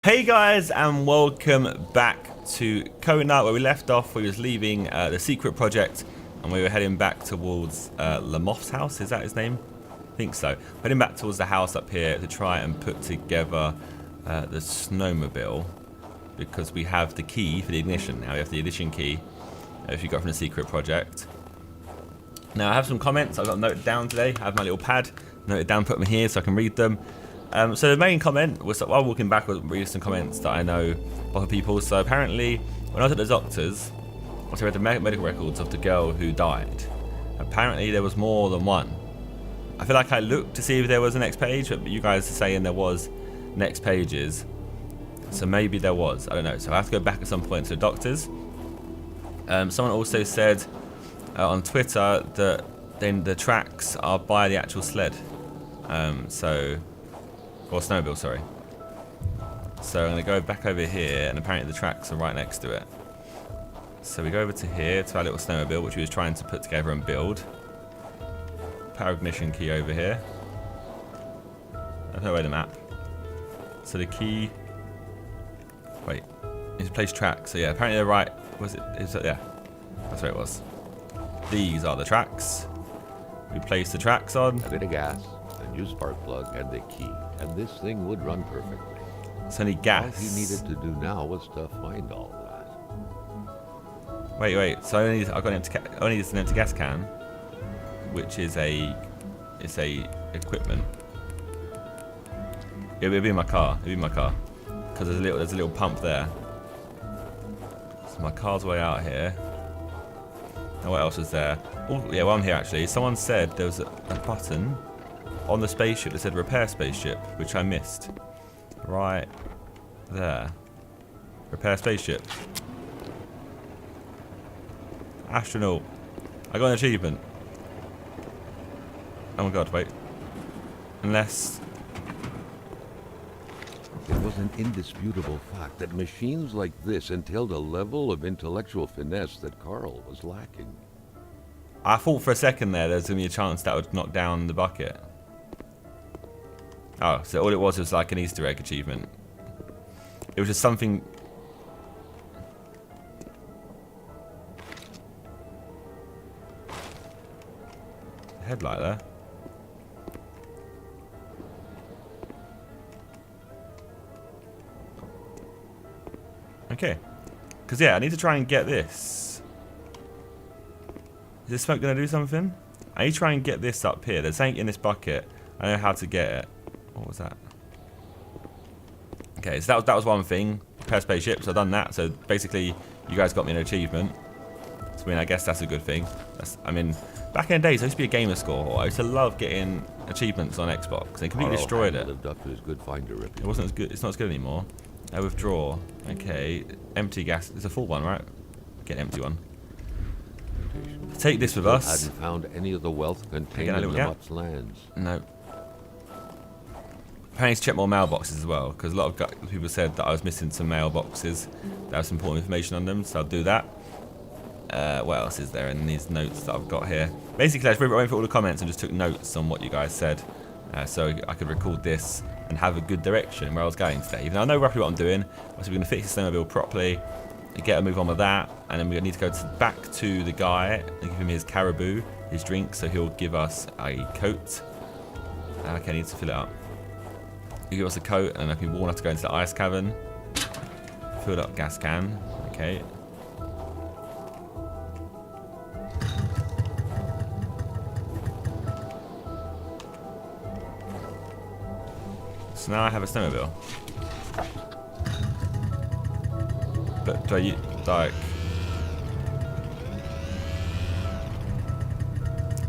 Hey guys, and welcome back to Kona, where we left off. We was leaving the secret project and we were heading back towards Lamoth's house. Is that his name? I think so. Heading back towards the house up here to try and put together the snowmobile, because we have the key for the ignition now. We have the ignition key, if you got from the secret project. Now I have some comments I've got noted down today. I have my little pad noted down, put them here so I can read them. So the main comment was that while walking back, I was reading some comments that I know of other people. So apparently, when I was at the doctor's, I read the medical records of the girl who died. Apparently, there was more than one. I feel like I looked to see if there was a next page, but you guys are saying there was next pages. So maybe there was. I don't know. So I have to go back at some point to the doctor's. Someone also said on Twitter that then the tracks are by the actual sled. Or snowmobile, sorry. So I'm going to go back over here, and apparently the tracks are right next to it. So we go over to here, to our little snowmobile, which we was trying to put together and build. Power ignition key over here. I've no way the map. So the key... Wait. Need to place tracks. So yeah, apparently they're right... Was it? Yeah. That's where it was. These are the tracks. We place the tracks on. A bit of gas, a new spark plug, and the key. And this thing would run perfectly. It's only gas. All he needed to do now was to find all that. Wait. So I only need an empty gas can, which is it's a equipment. It'll be in my car. It'll be in my car, because there's a little pump there. So my car's way out here. And what else is there? Oh yeah, well I'm here actually. Someone said there was a button on the spaceship that said repair spaceship, which I missed. Right there. Repair spaceship. Astronaut. I got an achievement. Oh my god, wait. Unless... It was an indisputable fact that machines like this entailed a level of intellectual finesse that Carl was lacking. I thought for a second there's going to be a chance that would knock down the bucket. Oh, so all it was like an Easter egg achievement. It was just something... Headlight there. Okay. Because yeah, I need to try and get this. Is this smoke going to do something? I need to try and get this up here. There's something in this bucket. I know how to get it. What was that? Okay, so that was one thing. Repair spaceship, so I've done that. So basically, you guys got me an achievement. So I mean, I guess that's a good thing. I mean, back in the days, I used to be a gamer score. I used to love getting achievements on Xbox. They completely destroyed it. Lived up to his good finder reputation. It wasn't as good. It's not as good anymore. Withdraw. Okay, empty gas. It's a full one, right? Get an empty one. Take this with us. Hadn't found any of the wealth contained in Lamoth's lands. No. Apparently to check more mailboxes as well, because a lot of people said that I was missing some mailboxes that have some important information on them, so I'll do that. What else is there in these notes that I've got here? Basically, I just went through all the comments and just took notes on what you guys said, so I could record this and have a good direction where I was going today. Even though I know roughly what I'm doing, so we're going to fix the snowmobile properly, get a move on with that, and then we need to go back to the guy and give him his caribou, his drink, so he'll give us a coat. Okay, I need to fill it up. He'll give us a coat, and then I can warn us to go into the ice cavern. Filled up gas can. Okay. So now I have a snowmobile. But do I like...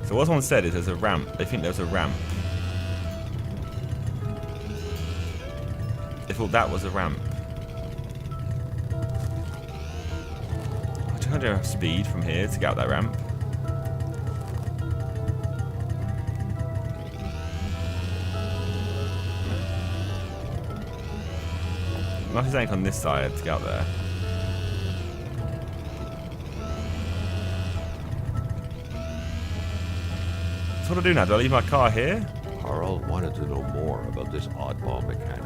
So what someone said is there's a ramp. They think there's a ramp. They thought that was a ramp. I just had enough speed from here to get out that ramp. Must be something on this side to get out there. So what do I do now? Do I leave my car here? Carl wanted to know more about this oddball mechanic.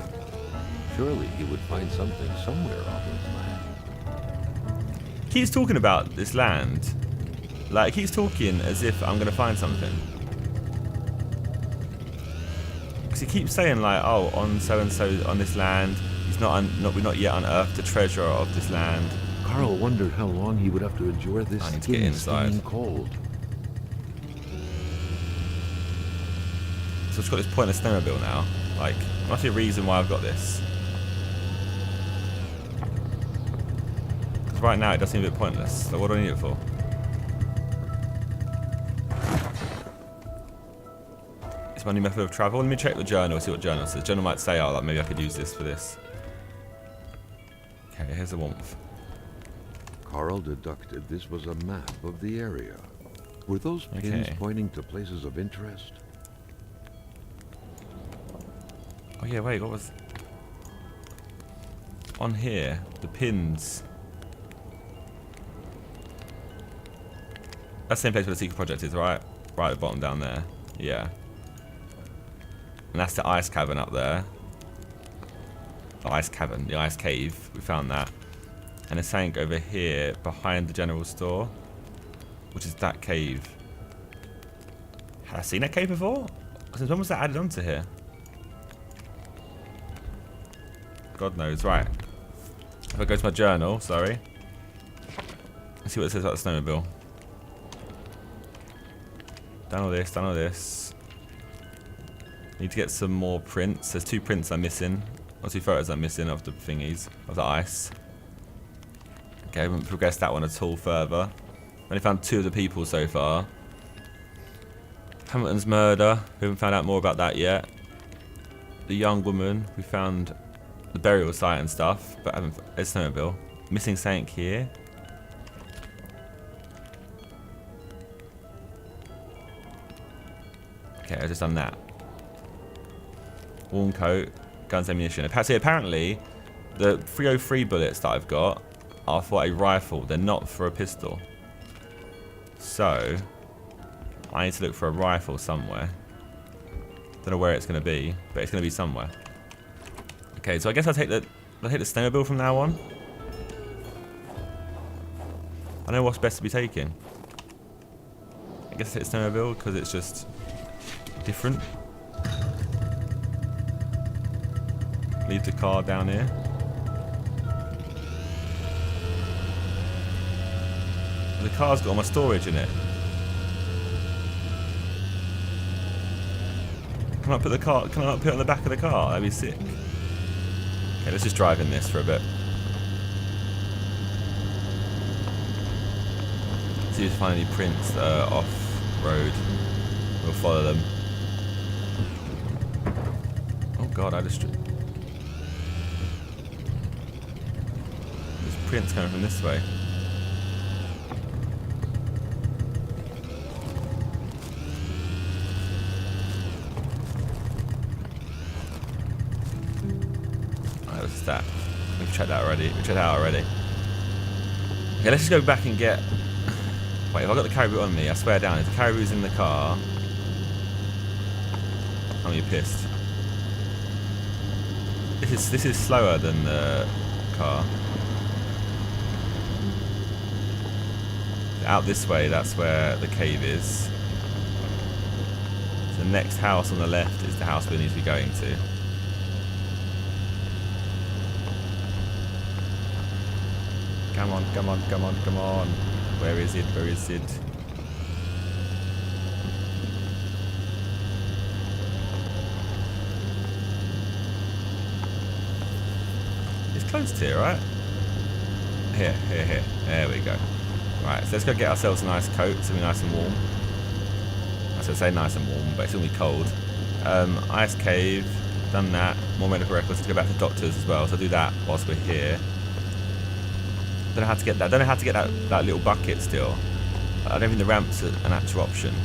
Surely he would find something somewhere on this land. He keeps talking about this land. Like, he's talking as if I'm going to find something. Because he keeps saying, like, oh, on so-and-so on this land, we've not yet unearthed the treasure of this land. Carl wondered how long he would have to endure this I need to get inside. stinging cold. So I've got this pointless snowmobile now. Like, there must be a reason why I've got this. Because right now it does seem a bit pointless. So what do I need it for? It's my new method of travel. Let me check the journal, see what journal says. Journal might say, oh, like, maybe I could use this for this. Okay, here's the warmth. Carl deducted this was a map of the area. Were those pins pointing to places of interest? Oh yeah, wait, what was... On here, the pins. That's the same place where the secret project is, right? Right at the bottom down there. Yeah. And that's the ice cavern up there. The ice cavern, the ice cave. We found that. And there's something over here behind the general store, which is that cave. Had I seen that cave before? Since when was that added onto here? God knows. Right. If I go to my journal, sorry. Let's see what it says about the snowmobile. Done all this, done all this. Need to get some more prints. There's 2 prints I'm missing. Or 2 photos I'm missing of the thingies, of the ice. Okay, I haven't progressed that one at all further. Only found 2 of the people so far. Hamilton's murder. We haven't found out more about that yet. The young woman. We found the burial site and stuff, but I haven't. It's snowmobile. Missing something here. Okay, I've just done that. Warm coat, guns, ammunition. Apparently, the 303 bullets that I've got are for a rifle. They're not for a pistol. So, I need to look for a rifle somewhere. Don't know where it's going to be, but it's going to be somewhere. Okay, so I guess I'll take the snowmobile from now on. I know what's best to be taking. I guess I'll take the snowmobile because it's just different. Leave the car down here. The car's got all my storage in it. Can I not put it on the back of the car? That'd be sick. Okay, let's just drive in this for a bit. See if we find any prints that are off-road. We'll follow them. Oh god, there's prints coming from this way. What's that? We've checked that already. Okay, let's just go back and get... Wait, if I've got the caribou on me, I swear down, if the caribou's in the car... I'm gonna be pissed. This is slower than the car. Out this way, that's where the cave is. So the next house on the left is the house we need to be going to. Come on, come on, come on, come on. Where is it? Where is it? It's close to here, right? Here. There we go. Right, so let's go get ourselves a nice coat so we're nice and warm. I was going to say nice and warm, but it's going to be cold. Ice cave, done that. More medical records to go back to doctors as well, so I'll do that whilst we're here. Don't know how to get that. Don't know how to get that little bucket still. I don't think the ramp's an actual option.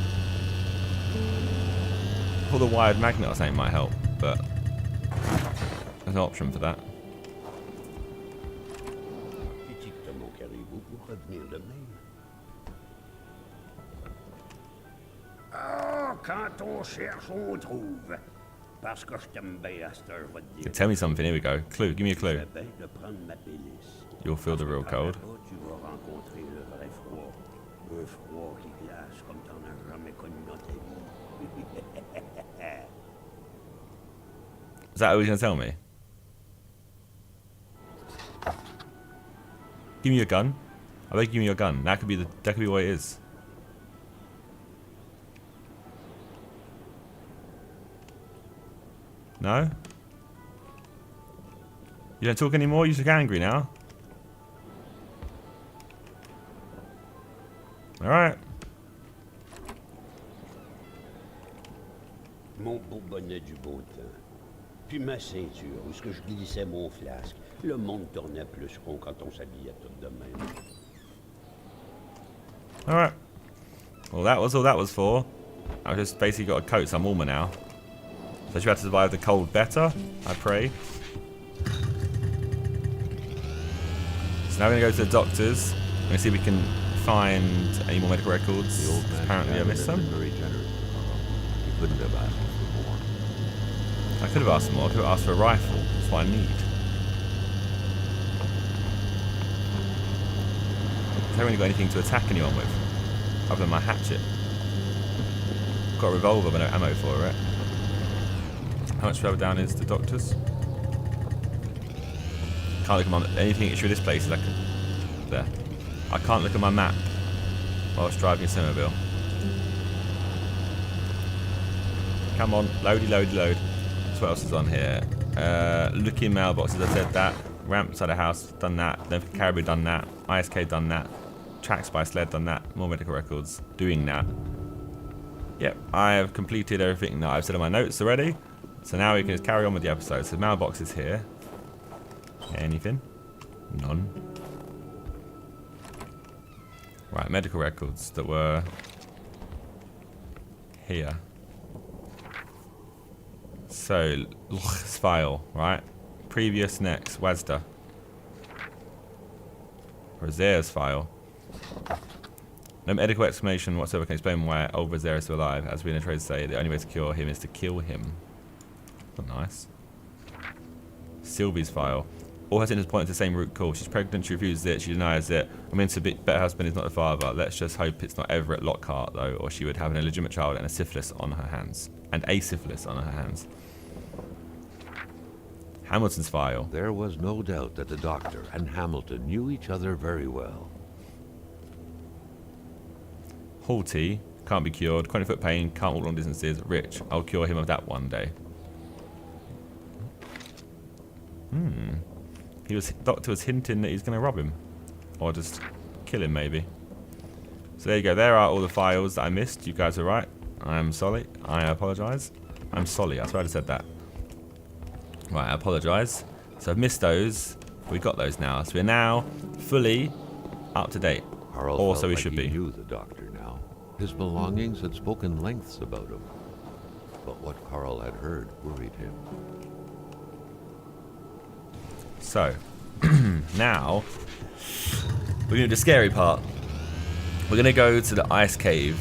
Pull the wired magnet or something might help, but there's no option for that. Oh, quand on cherche, on trouve. Parce que je t'aime bien à cette heure, va te dire. Tell me something. Here we go. Clue. Give me a clue. C'est bien de prendre ma pénice. You'll feel the real cold. Là-bas, tu vas rencontrer le vrai froid. Un froid qui glace comme t'en as jamais connu dans ta vie. Is that what he's gonna tell me? Give me your gun. I beg, give me your gun. That could be what it is. No? You don't talk anymore? You look angry now. Alright. Mon beau bonnet du beau temps. Puis ma ceinture, où est-ce que je glissais mon flasque. Le monde tournait plus rond quand on s'habillait tout de même. Alright. Well, that was all that was for. I've just basically got a coat, so I'm warmer now. So you have to survive the cold better, I pray. So now we're going to go to the doctors. I'm going to see if we can find any more medical records. The old man Apparently I missed some. very generous. You couldn't have asked for more. I could have asked for more. I could have asked for a rifle. That's what I need. I haven't really got anything to attack anyone with, other than my hatchet. Got a revolver, but no ammo for it. How much further down is the doctor's? Can't look at my anything issue with this place is like there. I can't look at my map whilst driving a snowmobile. Come on, loady, loady, load. So what else is on here? Looking mailboxes, I said that. Ramp side of house, done that. Then for Caribou, done that. ISK, done that. Tracks by sled, done that. More medical records, doing that. Yep, I have completed everything that I've said in my notes already. So now we can just carry on with the episode. So mailbox is here. Anything? None. Right, medical records that were here. So, LACHANCE file, right? Previous, next, WASDA. REJEA'N'S file. No medical explanation whatsoever can explain why old REJEA is still alive. As we in a trade say, the only way to cure him is to kill him. Not nice. Sylvie's file. All her symptoms point to the same root cause. She's pregnant, she refuses it, she denies it. I mean, to be better husband is not the father. Let's just hope it's not Everett Lockhart, though, or she would have an illegitimate child and a syphilis on her hands. And a syphilis on her hands. Hamilton's file. There was no doubt that the doctor and Hamilton knew each other very well. Haughty, can't be cured. Chronic foot pain, can't walk long distances. Rich, I'll cure him of that one day. Doctor was hinting that he's going to rob him. Or just kill him, maybe. So there you go. There are all the files that I missed. You guys are right. I am sorry. I apologise. I'm sorry. I swear I said that. Right, I apologise. So I've missed those. We got those now. So we're now fully up to date. Carl Or felt so we like should he be. knew the doctor now. His belongings had spoken lengths about him. But what Carl had heard worried him. So, now, we're going to do the scary part. We're going to go to the ice cave,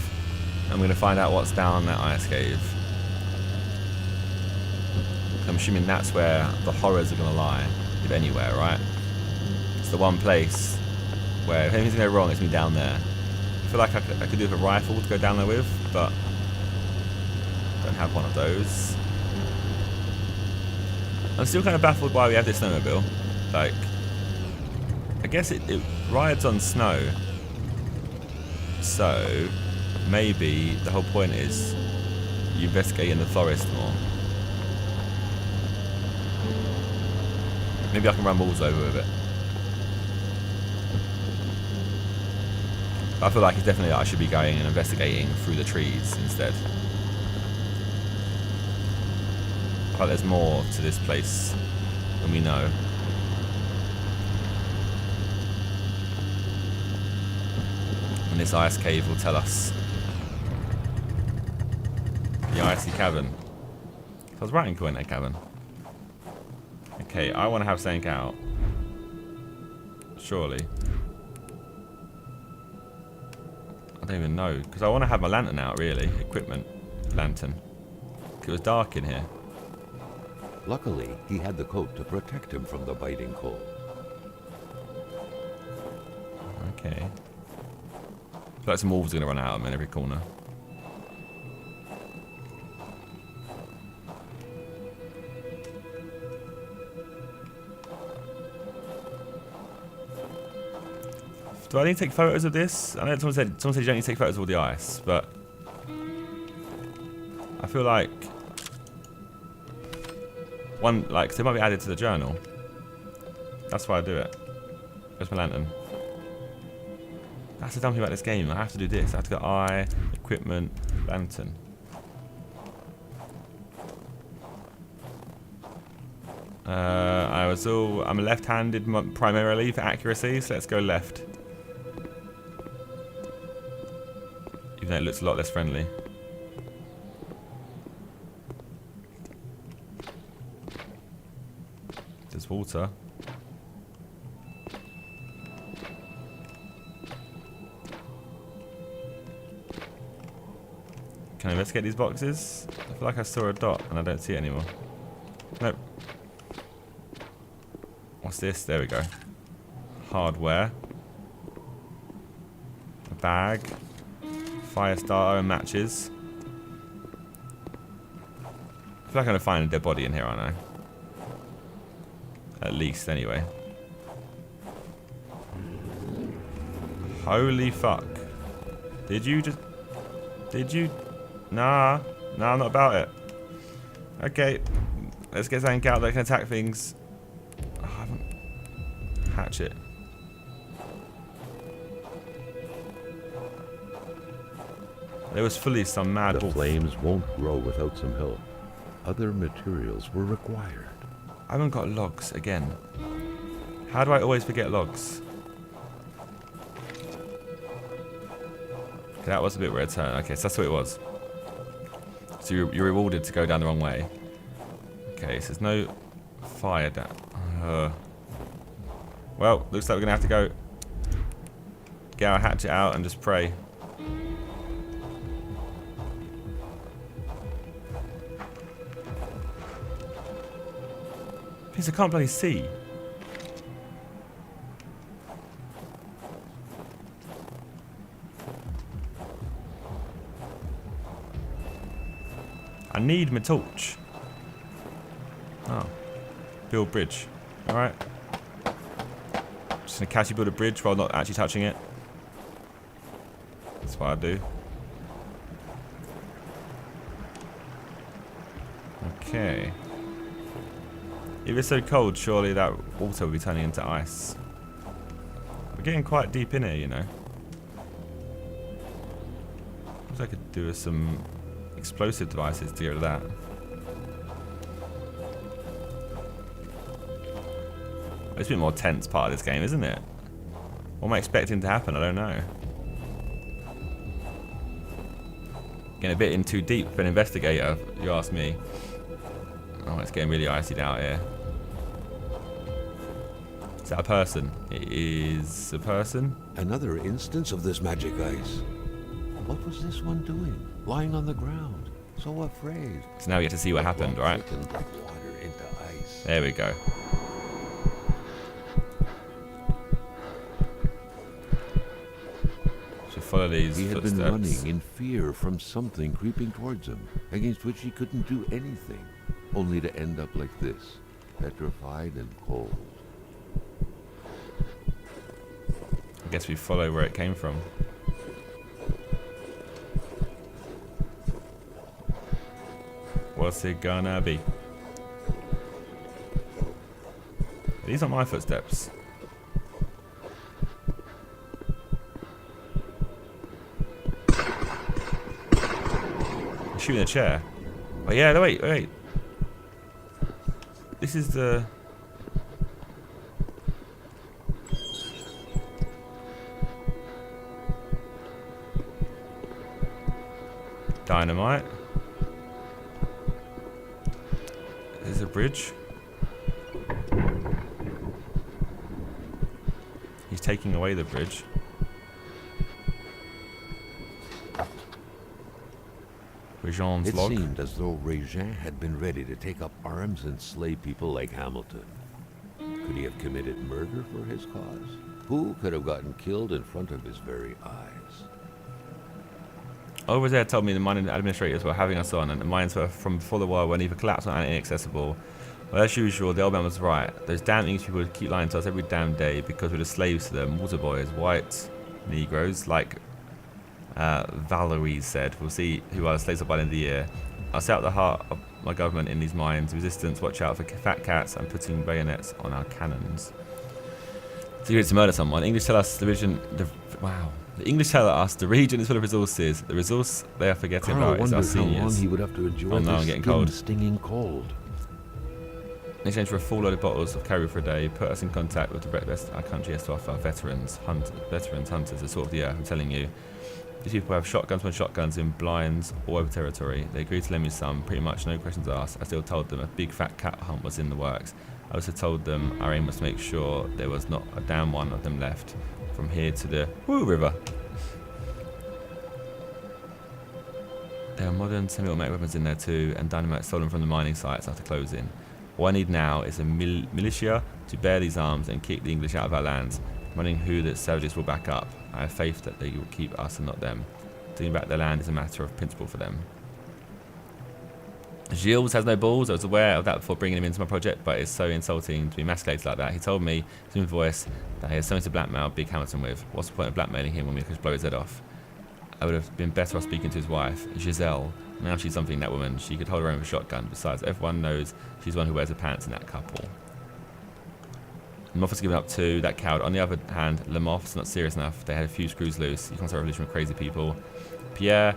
and we're going to find out what's down that ice cave. I'm assuming that's where the horrors are going to lie, if anywhere, right? It's the one place where if anything's going to go wrong, it's going to be down there. I feel like I could do with a rifle to go down there with, but I don't have one of those. I'm still kind of baffled why we have this snowmobile. Like, I guess it rides on snow. So, maybe the whole point is you investigate in the forest more. Maybe I can run balls over with it. I feel like it's definitely that I should be going and investigating through the trees instead. But there's more to this place than we know. And this ice cave will tell us. The icy cavern. So I was right in Kona cavern. Okay, I want to have Sank out. Surely. I don't even know. Because I want to have my lantern out, really. Equipment. Lantern. It was dark in here. Luckily, he had the coat to protect him from the biting cold. Okay. I feel like some wolves are going to run out of them in every corner. Do I need to take photos of this? I know someone said you don't need to take photos of all the ice, but I feel like they might be added to the journal. That's why I do it. Where's my lantern? That's the dumb thing about this game. I have to do this. I have to go eye, equipment, lantern. I'm a left-handed primarily for accuracy, so let's go left. Even though it looks a lot less friendly. There's water. Can I investigate these boxes? I feel like I saw a dot and I don't see it anymore. Nope. What's this? There we go. Hardware. A bag. Fire starter and matches. I feel like I'm going to find a dead body in here, aren't I? At least, anyway. Holy fuck. Did you? Nah, I'm not about it. Okay, let's get something out that can attack things. Oh, I haven't. Hatchet. There was fully some mad The wolf. flames won't grow without some help. Other materials were required. I haven't got logs again. How do I always forget logs? Okay, that was a bit weird turn. Okay, so that's what it was. So you're rewarded to go down the wrong way. Okay, so there's no fire down. Well, looks like we're gonna have to go get our hatchet out and just pray. Please, I can't bloody see. I need my torch. Oh. Build bridge. Alright. Just gonna casually build a bridge while not actually touching it. That's what I do. Okay. If it's so cold, surely that water will be turning into ice. We're getting quite deep in here, you know. Perhaps I could do with some explosive devices to get rid of that. It's a bit more tense part of this game, isn't it? What am I expecting to happen? I don't know. Getting a bit in too deep for an investigator, if you ask me. Oh, it's getting really icy out here. Is that a person? It is a person. Another instance of this magic ice. What was this one doing? Lying on the ground, so afraid. So now we get to see what happened, right? Like water into ice. There we go. So follow these He had footsteps. been running in fear from something creeping towards him, against which he couldn't do anything, only to end up like this, petrified and cold. I guess we follow where it came from. What's it gonna be? These aren't my footsteps. I'm shooting a chair. Oh yeah, no, wait. This is the... dynamite. There's a bridge. He's taking away the bridge. REJEAN'S It log. seemed as though REJEAN had been ready to take up arms and slay people like Hamilton. Could he have committed murder for his cause? Who could have gotten killed in front of his very eyes? Over there told me the mining administrators were having us on, and the mines were from before the war were neither collapsed or inaccessible. Well, as usual, the old man was right. Those damn English people would keep lying to us every damn day because we're the slaves to them, water boys, white Negroes, like Valerie said. We'll see who are the slaves by the end of the year. I'll set up the heart of my government in these mines. Resistance, watch out for fat cats and putting bayonets on our cannons. Secret to murder someone. English tell us the region. The English tell us the region is full of resources. The resource they are forgetting about is our seniors. How long he would have to endure Oh no, I'm getting cold. Stinging cold. In exchange for a full load of bottles of carry for a day, put us in contact with the best our country has to offer. Veterans, hunters, the sort of the earth. I'm telling you. These people have shotguns in blinds all over territory. They agreed to lend me some, pretty much no questions asked. I still told them a big fat cat hunt was in the works. I also told them our aim was to make sure there was not a damn one of them left from here to the river. There are modern semi-automatic weapons in there too, and dynamite stolen from the mining sites after closing. All I need now is a militia to bear these arms and kick the English out of our lands, running who the savages will back up. I have faith that they will keep us and not them. Taking back their land is a matter of principle for them. GISELE'S has no balls. I was aware of that before bringing him into my project, but it's so insulting to be emasculated like that. He told me, in his voice, that he has something to blackmail Big Hamilton with. What's the point of blackmailing him when we could blow his head off? I would have been better off speaking to his wife, Gisele. Now she's something, that woman. She could hold her own with a shotgun. Besides, everyone knows she's the one who wears the pants in that couple. Moff's given up too, that coward. On the other hand, Moff's not serious enough. They had a few screws loose. You can't start a revolution with crazy people. Pierre,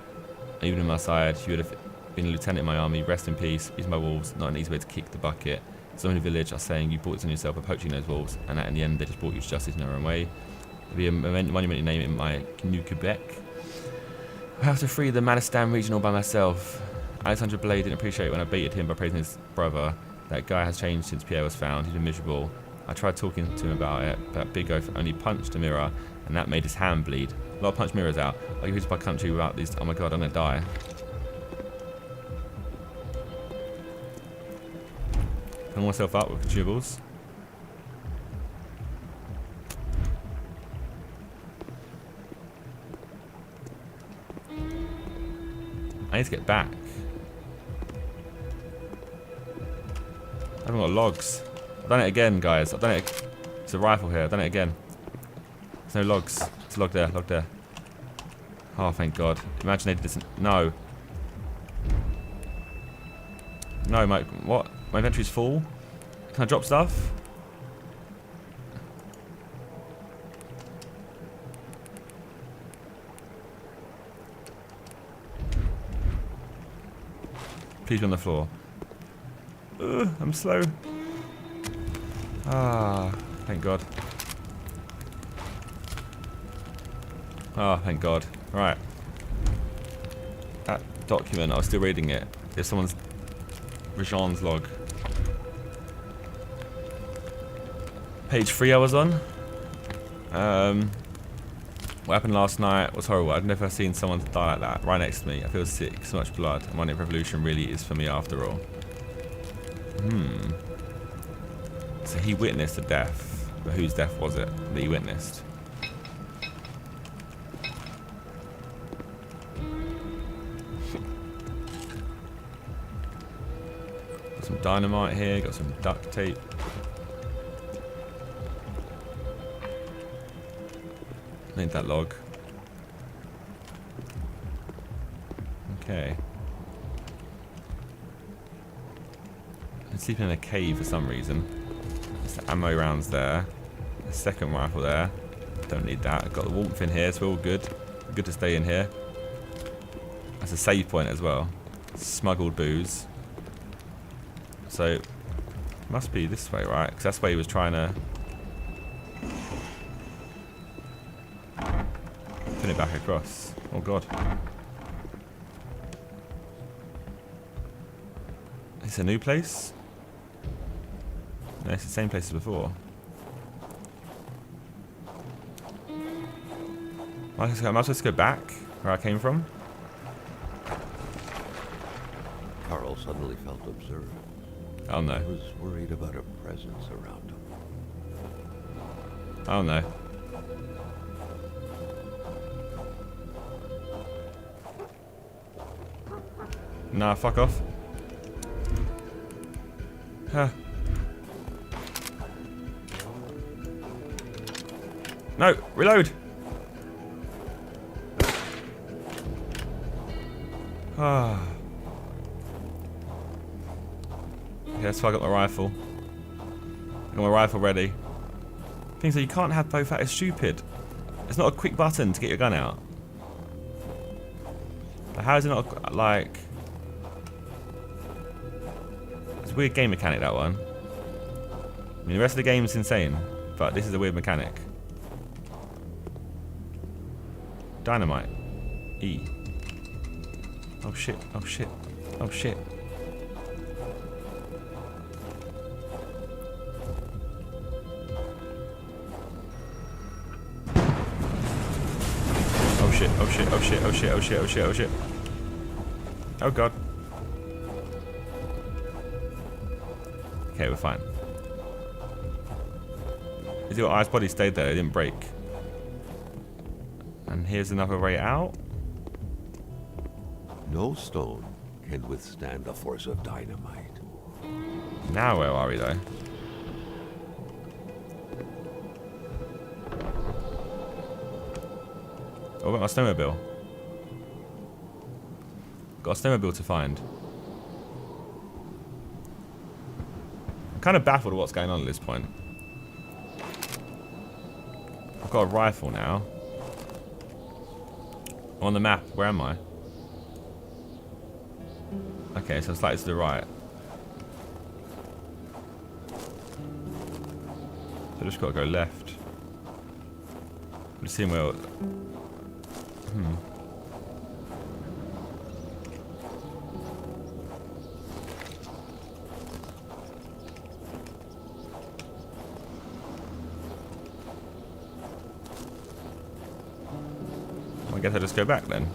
even on my side, he would have been a lieutenant in my army. Rest in peace. He's my wolves. Not an easy way to kick the bucket. Some in the village are saying you brought this on yourself by poaching those wolves, and that in the end they just brought you to justice in their own way. There'll be a monumentally name in my New Quebec. I have to free the Manistan regional by myself. Alexandre Blade didn't appreciate when I baited him by praising his brother. That guy has changed since Pierre was found. He's been miserable. I tried talking to him about it, but Big Oaf only punched a mirror, and that made his hand bleed. A lot of punch mirrors out. I'll give you my country without these. Oh my god, I'm gonna die. Fill myself up with consumables. I need to get back. I haven't got logs. I've done it again, guys. I've done it. It's a rifle here. I've done it again. There's no logs. It's a log there. Log there. Oh, thank God. Imagine they did this. No. No, my what? My inventory's full. Can I drop stuff? Please be on the floor. I'm slow. Ah, thank God. Ah, thank God. Right. That document, I was still reading it. There's someone's REJEAN'S log. Page 3 I was on. What happened last night was horrible. I've never seen someone die like that, right next to me. I feel sick, so much blood. And running revolution really is for me after all. So he witnessed a death. But whose death was it that he witnessed? Got some dynamite here, got some duct tape. Need that log. Okay. I'm sleeping in a cave for some reason. There's the ammo rounds there. The second rifle there. Don't need that. I've got the warmth in here, so we're all good. Good to stay in here. That's a save point as well. Smuggled booze. So, it must be this way, right? Because that's where he was trying to put it back across. Oh God. It's a new place? No, it's the same place as before. Am I supposed to go back where I came from? suddenly felt observed. Oh no. I was worried about a presence around him. Oh no. Nah, fuck off. Huh. No, reload. Ah. Okay, that's why I got my rifle. I got my rifle ready. Things that you can't have both out is stupid. It's not a quick button to get your gun out. How is it not like? It's a weird game mechanic, that one. I mean, the rest of the game is insane, but this is a weird mechanic. Dynamite. E. Oh shit, oh shit, oh shit. Oh shit, oh shit, oh shit, oh shit, oh shit, oh shit, oh shit. Oh god. Okay, we're fine. Is your ice body stayed there? It didn't break. And here's another way out. No stone can withstand the force of dynamite. Now where are we though? Oh, what about my snowmobile? Got a snowmobile to find. I'm kind of baffled at what's going on at this point. I've got a rifle now. On the map, where am I? Okay, so it's slightly to the right. So I just got to go left. I'm just seeing where... I guess I'll just go back then.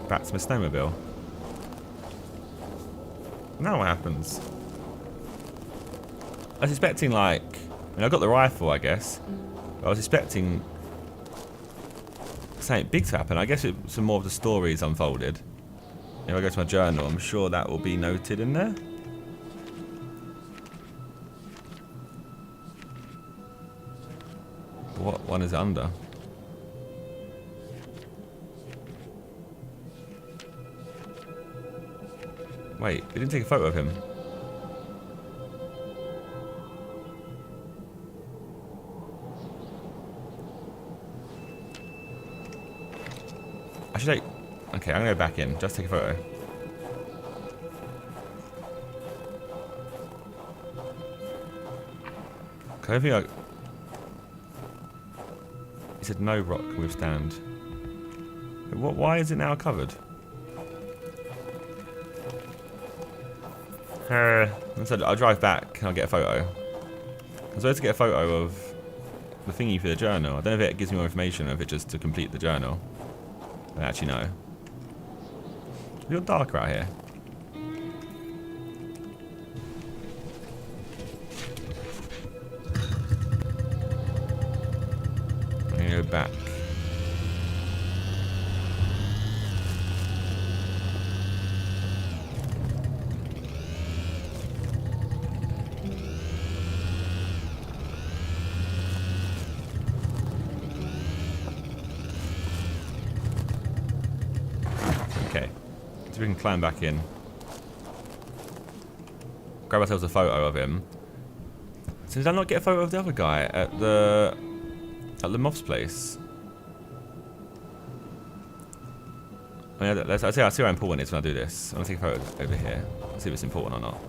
Back to my snowmobile. Now what happens? I was expecting like... I mean, I got the rifle, I guess. But I was expecting something big to happen. I guess some more of the stories unfolded. If I go to my journal, I'm sure that will be noted in there. What one is it under? Wait, we didn't take a photo of him. I should take... Okay, I'm gonna go back in. Just take a photo. I don't think I... He said no rock can withstand. What? Why is it now covered? So I'll drive back and I'll get a photo. I'm supposed to get a photo of the thingy for the journal. I don't know if it gives me more information or if it's just to complete the journal. I don't actually know. It's a little darker out here. I'm gonna go back. Okay, so we can climb back in. Grab ourselves a photo of him. So did I not get a photo of the other guy at the Moth's place? I mean, I'll see how important it is when I do this. I'm gonna take a photo over here. See if it's important or not.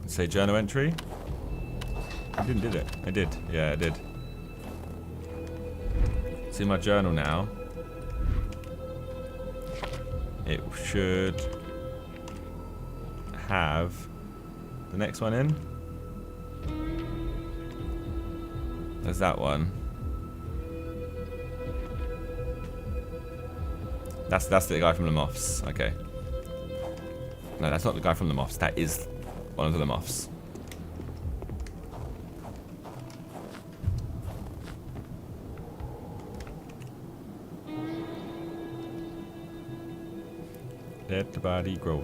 Say journal entry. I didn't, did it? I did. Yeah, I did. See my journal now. It should have the next one in. There's that one. That's the guy from the Moths. Okay. No, that's not the guy from the Moths. That is one of the Moths. Let the body grow.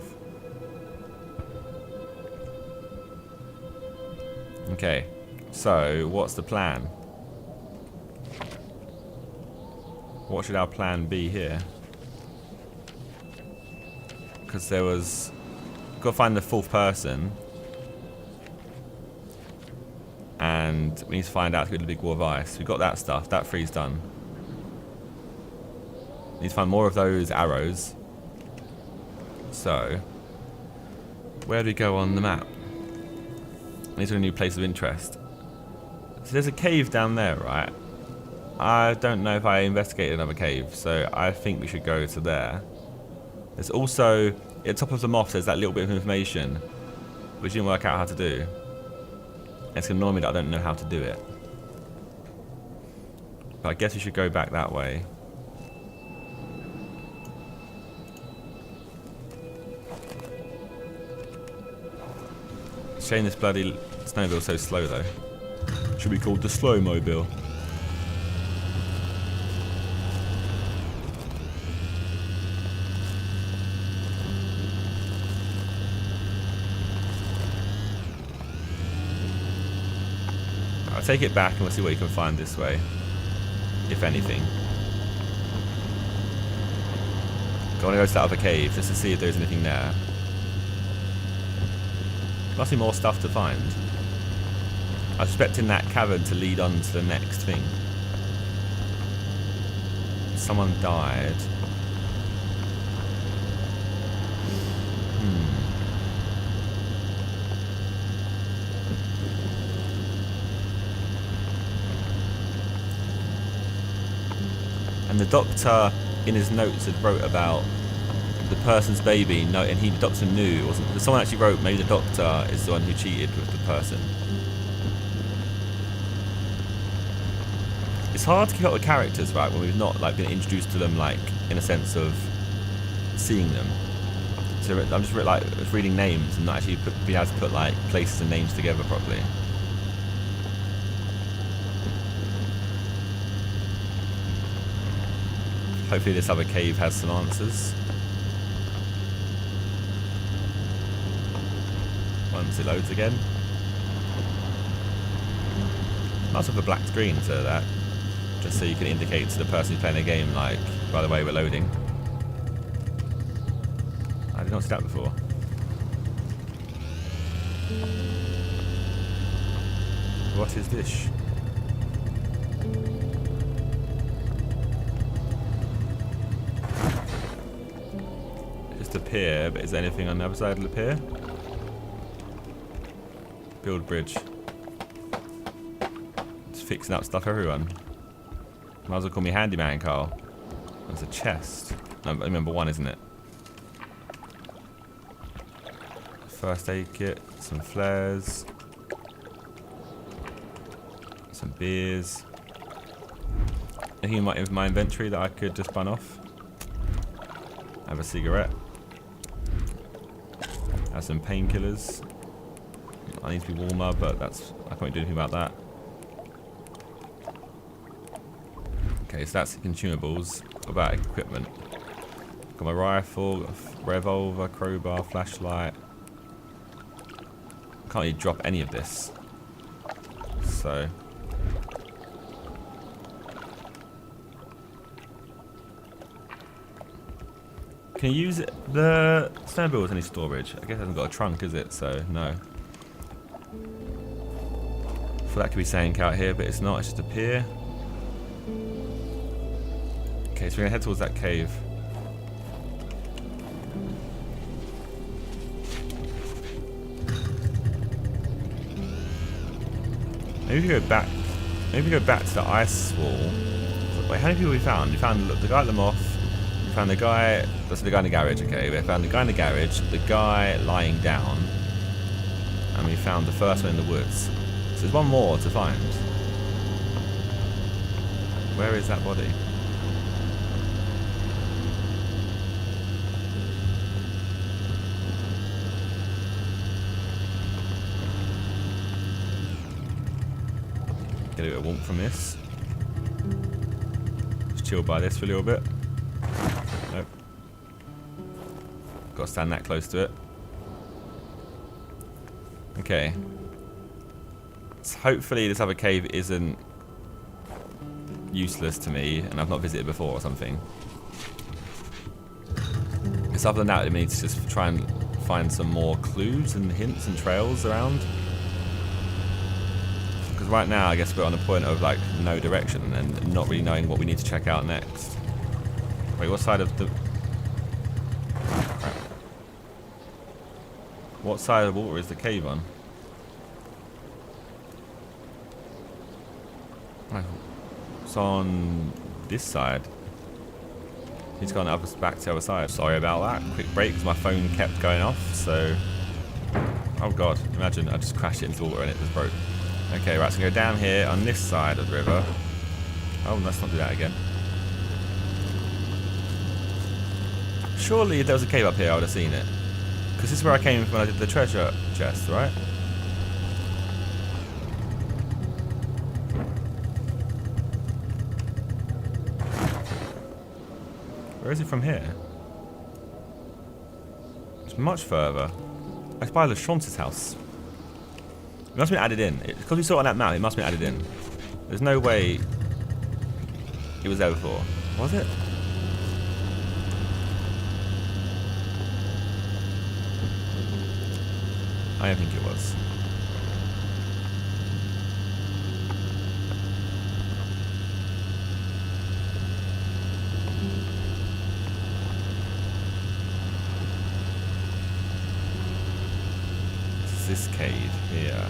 Okay, so what's the plan? What should our plan be here? Because there was... Got to find the fourth person. And we need to find out to go to the big wall of ice. We got that stuff. That three's done. Need to find more of those arrows. So, where do we go on the map? These are a new place of interest. So there's a cave down there, right? I don't know if I investigated another cave, so I think we should go to there. There's also, at the top of the Moth, there's that little bit of information, which didn't work out how to do. And it's going to annoy me that I don't know how to do it. But I guess we should go back that way. Shame this bloody snowmobile's so slow though. Should be called the slow mobile. I'll take it back and we'll see what you can find this way, if anything. I want to go to that other cave just to see if there's anything there. Must be more stuff to find. I was expecting that cavern to lead on to the next thing. Someone died. And the doctor, in his notes, had wrote about the person's baby. No, and the doctor knew. Wasn't someone actually wrote? Maybe the doctor is the one who cheated with the person. It's hard to keep up with characters, right? When we've not like been introduced to them, like in a sense of seeing them. So I'm just like reading names and not actually being able to put like places and names together properly. Hopefully this other cave has some answers. Once it loads again. Might as well put a black screen to that. Just so you can indicate to the person who's playing the game, like, by the way, we're loading. I did not see that before. What is this? Just a pier, but is there anything on the other side of the pier? Build bridge. Just fixing up stuff, everyone. Might as well call me Handyman, Carl. There's a chest. No, number one, isn't it? First aid kit, some flares, some beers. Anything in my inventory that I could just bun off? Have a cigarette. Have some painkillers. I need to be warmer, but I can't do anything about that. Okay, so that's the consumables. What about equipment? Got my rifle, revolver, crowbar, flashlight. Can't really drop any of this. So. Can you use it? The snowmobile with any storage? I guess it hasn't got a trunk, is it? So, no. I thought that could be sank out here, but it's not. It's just a pier. Okay, so we're gonna head towards that cave. Maybe we go back. Maybe we go back to the ice wall. Wait, how many people we found? We found the guy at the Moth. We found the guy. That's the guy in the garage. Okay, we found the guy in the garage. The guy lying down. and we found the first one in the woods. So there's one more to find. Where is that body? Get a bit of warmth from this. Just chill by this for a little bit. Nope. Got to stand that close to it. Okay. So hopefully this other cave isn't useless to me and I've not visited before or something. Because other than that, it means to just try and find some more clues and hints and trails around. Because right now, I guess we're on a point of like no direction and not really knowing what we need to check out next. Wait, what side of the... Crap. What side of the water is the cave on? It's on this side. He's gone back to the other side. Sorry about that. Quick break because my phone kept going off. So, oh god, imagine I just crashed it into the water and it just broke. Okay, right, so we go down here on this side of the river. Oh, let's not do that again. Surely if there was a cave up here, I would have seen it. Because this is where I came when I did the treasure chest, right? Where is it from here? It's much further. It's by LACHANCE's house. It must have been added in. Because we saw it on that map, it must have been added in. There's no way it was there before. Was it? I don't think it was. This cave here.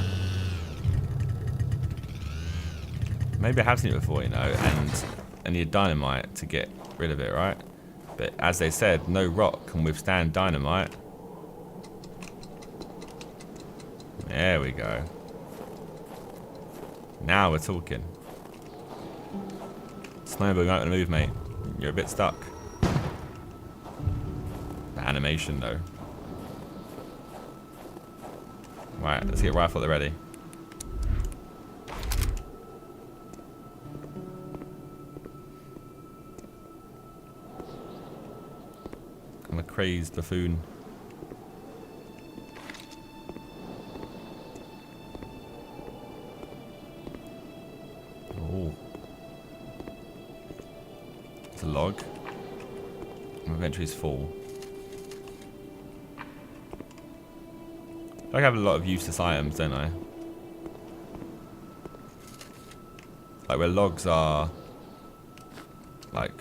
Maybe I have seen it before, you know, and I need dynamite to get rid of it, right? But as they said, no rock can withstand dynamite. There we go. Now we're talking. Snowball, you're not gonna move, mate. You're a bit stuck. The animation, though. Right, let's get rifle ready. I'm a crazed buffoon. Oh. It's a log. My inventory's full. I have a lot of useless items, don't I? Like where logs are like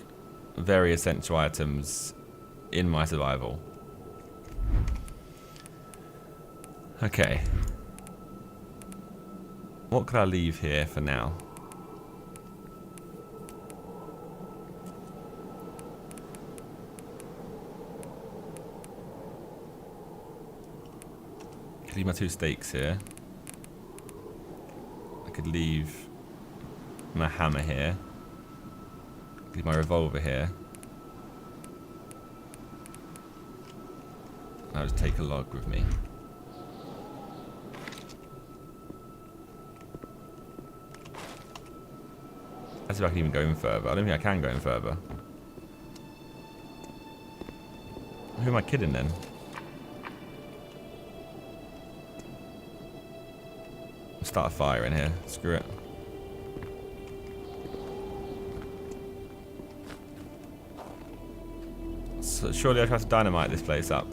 very essential items in my survival. Okay. What could I leave here for now? I could leave my 2 stakes here. I could leave my hammer here. Leave my revolver here. I'll just take a log with me. Let's see if I can even go in further. I don't think I can go in further. Who am I kidding then? Start a fire in here. Screw it. So surely I try to dynamite this place up.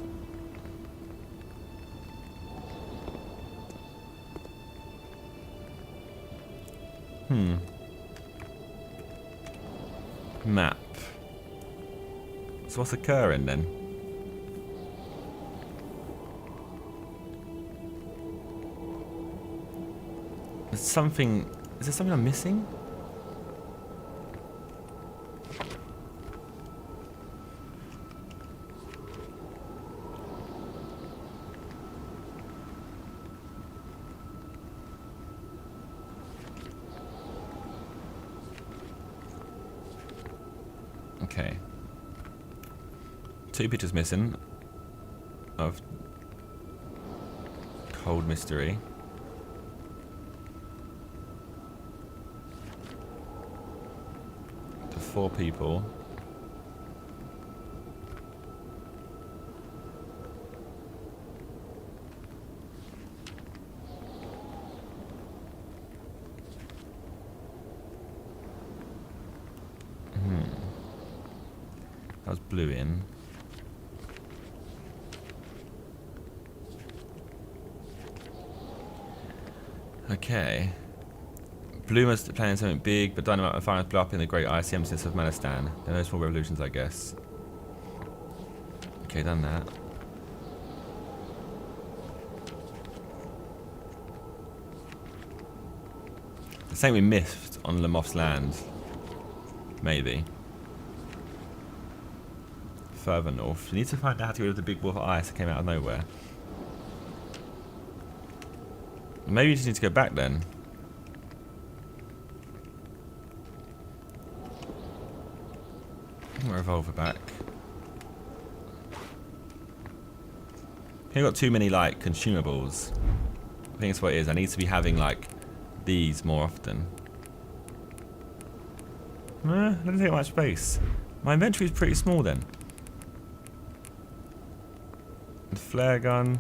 Map. So what's occurring then? There's something. Is there something I'm missing? Okay. 2 pictures missing of Cold Mystery. To 4 people. That was blue in. Okay. Blue must be planning something big, but dynamite and fire blew up in the great icy emptiness of Manistan. There are no small revolutions, I guess. Okay, done that. The same we missed on Lamoth's land. Maybe. Further north. You need to find out how to get rid of the big wolf of ice that came out of nowhere. Maybe you just need to go back then. My revolver back. I've got too many like consumables. I think that's what it is. I need to be having like these more often. Doesn't take much space. My inventory is pretty small then. A flare gun.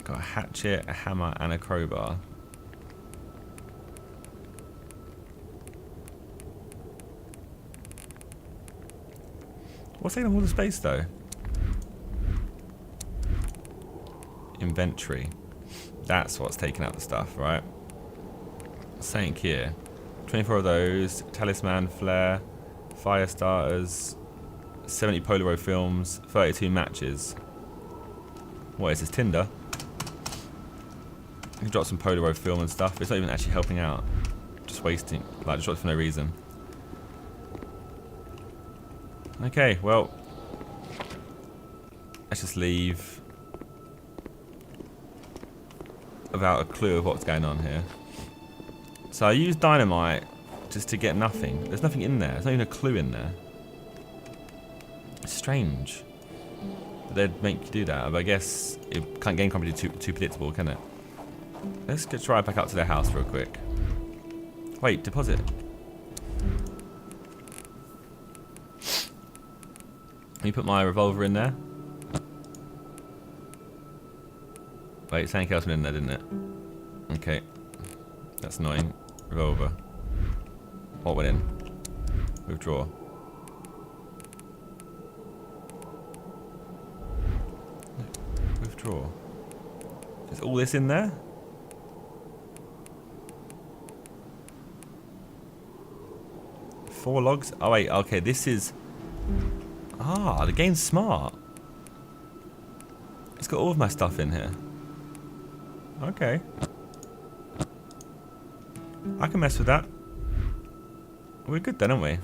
Got a hatchet, a hammer, and a crowbar. What's taking up all the space though? Inventory. That's what's taking out the stuff, right? Saying here. 24 of those. Talisman, flare, fire starters, 70 Polaroid films, 32 matches. What is this, Tinder? You can drop some Polaroid film and stuff. It's not even actually helping out. Just wasting. Like, just dropped for no reason. Okay, well. Let's just leave. Without a clue of what's going on here. So I used dynamite just to get nothing. There's nothing in there. There's not even a clue in there. It's strange that they'd make you do that. But I guess it can't game can't be too predictable, can it? Let's get right back up to their house real quick. Wait, deposit. Let me put my revolver in there. Wait, something else went in there, didn't it? Okay. That's annoying. Revolver. What went in? Withdraw. Withdraw. Is all this in there? Four logs? Oh wait, okay, this is... Ah, the game's smart. It's got all of my stuff in here. Okay. I can mess with that. We're good then, aren't we?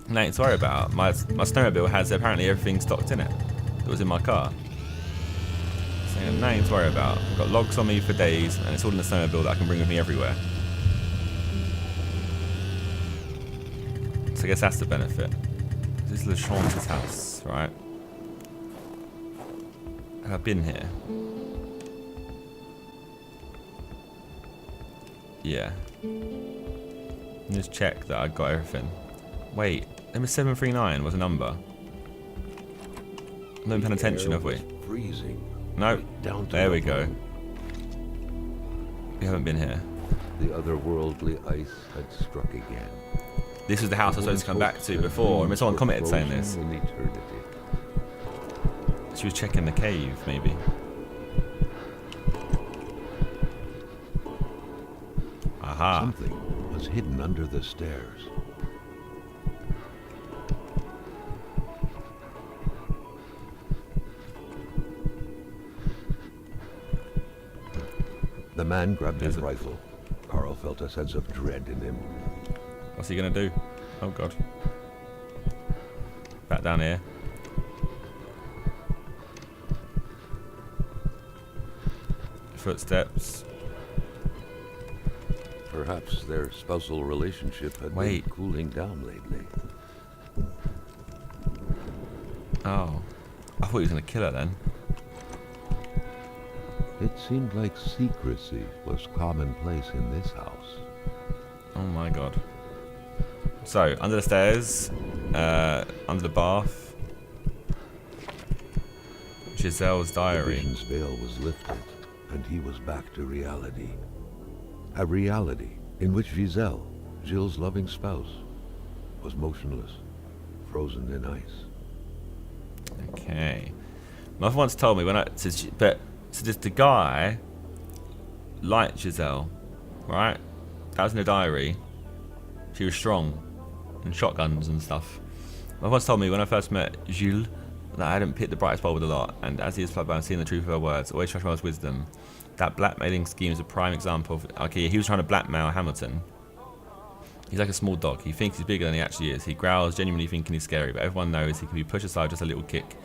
Nothing to worry about. My snowmobile has apparently everything stocked in it that was in my car. So nothing to worry about. I've got logs on me for days, and it's all in the snowmobile that I can bring with me everywhere. So I guess that's the benefit. This is LACHANCE's house, right? Have I been here? Yeah. Just check that I got everything. Wait, number 739 was a number. No paying attention, have we? Freezing. No. Down to There we the go. We haven't been here. The otherworldly ice had struck again. This was the house I was supposed to come back to before. I remember someone commented saying this. In eternity. She was checking the cave, maybe. Aha. Something was hidden under the stairs. The man grabbed his rifle. Carl felt a sense of dread in him. What's he gonna do? Oh god. Back down here. Footsteps. Perhaps their spousal relationship had Wait. been cooling down lately. Oh. I thought he was going to kill her then. It seemed like secrecy was commonplace in this house. Oh my god. So, under the stairs, under the bath, Gisele's diary. Vision's veil was lifted, and he was back to reality. A reality in which Gisele, Gilles' loving spouse, was motionless, frozen in ice. Okay. Mother once told me when I so does the guy like Gisele, right? That was in the diary. She was strong and shotguns and stuff. Mother once told me when I first met Gilles that I hadn't picked the brightest bulb with a lot, and as he is plugged by and seeing the truth of her words, always trust my mother's wisdom. That blackmailing scheme is a prime example of. Okay, he was trying to blackmail Hamilton. He's like a small dog. He thinks he's bigger than he actually is. He growls, genuinely thinking he's scary, but everyone knows he can be pushed aside with just a little kick.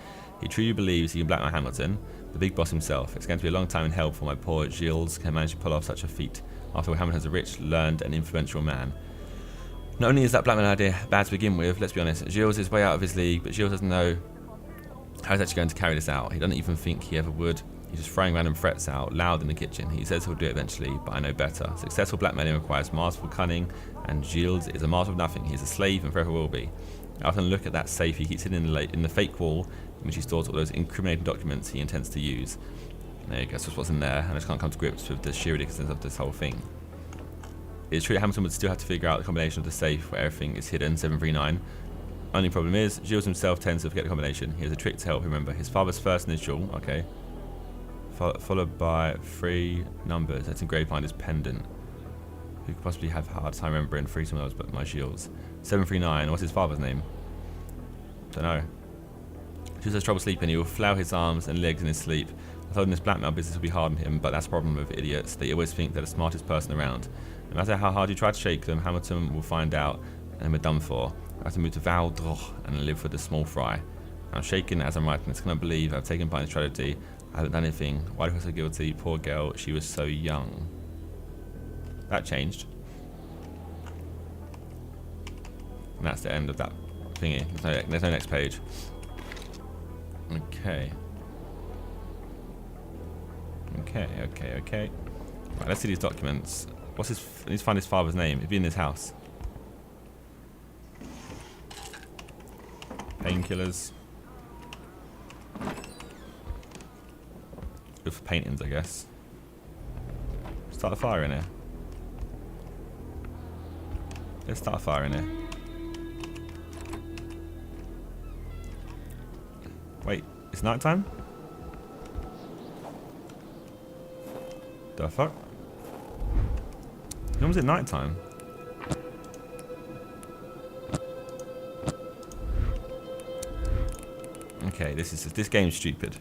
He truly believes he can blackmail Hamilton, the big boss himself. It's going to be a long time in hell for my poor Gilles can manage to pull off such a feat. After all, Hamilton's a rich, learned, and influential man. Not only is that blackmail idea bad to begin with, let's be honest, Gilles is way out of his league, but Gilles doesn't know how he's actually going to carry this out. He doesn't even think he ever would. He's just throwing random threats out loud in the kitchen. He says he'll do it eventually, but I know better. Successful blackmailing requires masterful cunning, and Gilles is a master of nothing. He's a slave and forever will be. I often look at that safe he keeps hidden in the fake wall in which he stores all those incriminating documents he intends to use. There you go, that's what's in there. I just can't come to grips with the sheer ridiculousness of this whole thing. It's true that Hamilton would still have to figure out the combination of the safe where everything is hidden, 739. Only problem is, Gilles himself tends to forget the combination. He has a trick to help him remember. His father's first initial, okay, followed by 3 numbers that's engraved behind his pendant. Who could possibly have a hard time remembering 3 some of those but my Gilles? 739, what's his father's name? Don't know. Gilles has trouble sleeping. He will flail his arms and legs in his sleep. I told him this blackmail business will be hard on him, but that's the problem with idiots. They always think they're the smartest person around. No matter how hard you try to shake them, Hamilton will find out and we're done for. I have to move to Val d'Or and live with the small fry. I'm shaking as I'm writing this. Can I believe I've taken part in this tragedy? I haven't done anything. Why do I feel so guilty? Poor girl, she was so young. That changed. And that's the end of that thingy. There's no next page. Okay. Okay. Right, let's see these documents. What's his? I need to find his father's name. It'd be in his house. Painkillers. Good for paintings, I guess. Start a fire in here. Let's start a fire in here. Wait, it's night time? The fuck? When was it night time? Okay, this game's stupid.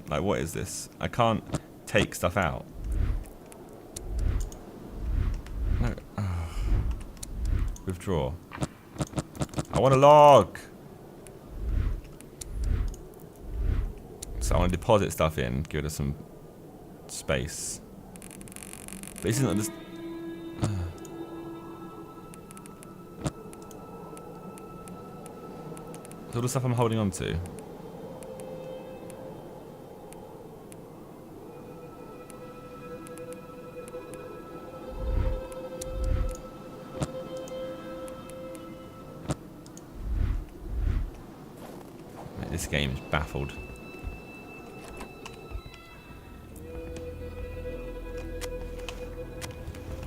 Like, what is this? I can't take stuff out. No. Withdraw. I want a log. So I want to deposit stuff in, give it some space. But this isn't this. All the stuff I'm holding on to. This game is baffled.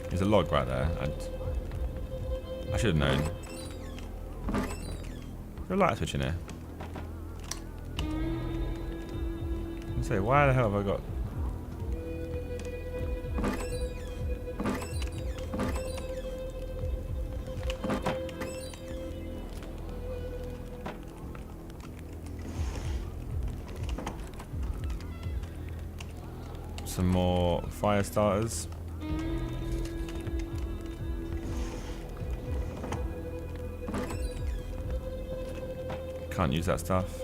There's a log right there. I should have known. Is there a light switch in here? I say, why the hell have I got? Some more fire starters. Can't use that stuff.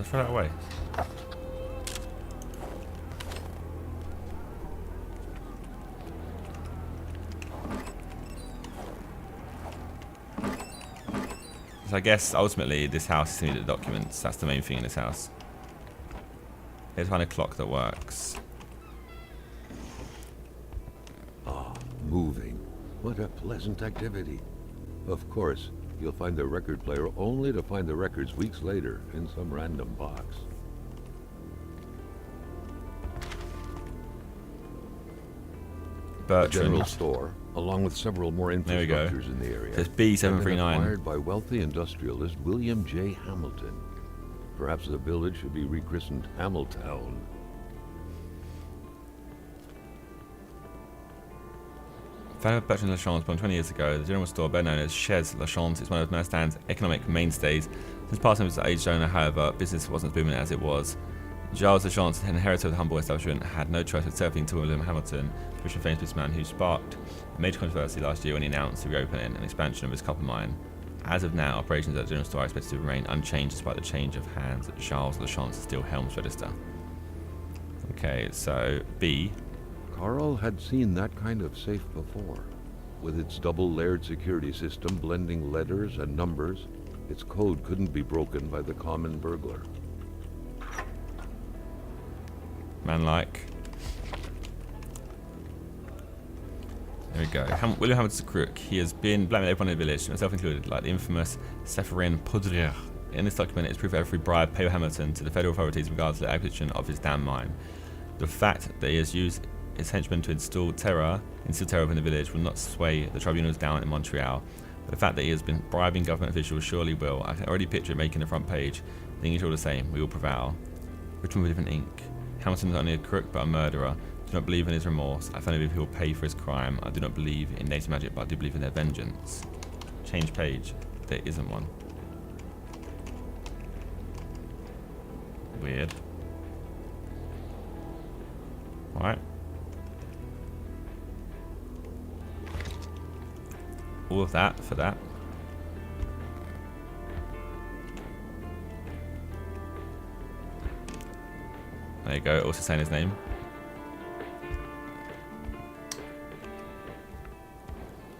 Let's throw that away. So I guess ultimately this house is needed documents. That's the main thing in this house. Here's find a clock that works. Ah, moving. What a pleasant activity. Of course, you'll find the record player only to find the records weeks later in some random box. The general Bertrand. store, along with several more There we go. infrastructures in the area, Says have been B739. acquired by wealthy industrialist William J. Hamilton. Perhaps the village should be rechristened Hamiltown. Founded by Bertrand LACHANCE born 20 years ago, the general store, better known as CHEZ LACHANCE, is one of Merstan's economic mainstays. Since passing of his aged owner, however, business wasn't as booming as it was. Giles LACHANCE, an inheritor of the humble establishment, had no choice but surfing to William Hamilton, the rich and famous businessman who sparked a major controversy last year when he announced the reopening and expansion of his copper mine. As of now, operations at the general store are expected to remain unchanged despite the change of hands at Giles LACHANCE's steel helms register. Okay, so B. Carl had seen that kind of safe before. With its double-layered security system blending letters and numbers, its code couldn't be broken by the common burglar. Man-like. There we go. William Hamilton's a crook. He has been blaming everyone in the village, myself included, like the infamous Sephirin Poudriere. In this document, it's proof of every bribe paid by Hamilton to the federal authorities in regards to the acquisition of his damn mine. The fact that he has used his henchmen to instill terror within the village will not sway the tribunals down in Montreal. But the fact that he has been bribing government officials surely will. I can already picture it making the front page. The thing is all the same. We will prevail. Written with different ink. Hamilton is not only a crook but a murderer. I do not believe in his remorse. I firmly believe he will pay for his crime. I do not believe in native magic, but I do believe in their vengeance. Change page. There isn't one. Weird. Alright. All of that for that. There you go, also saying his name.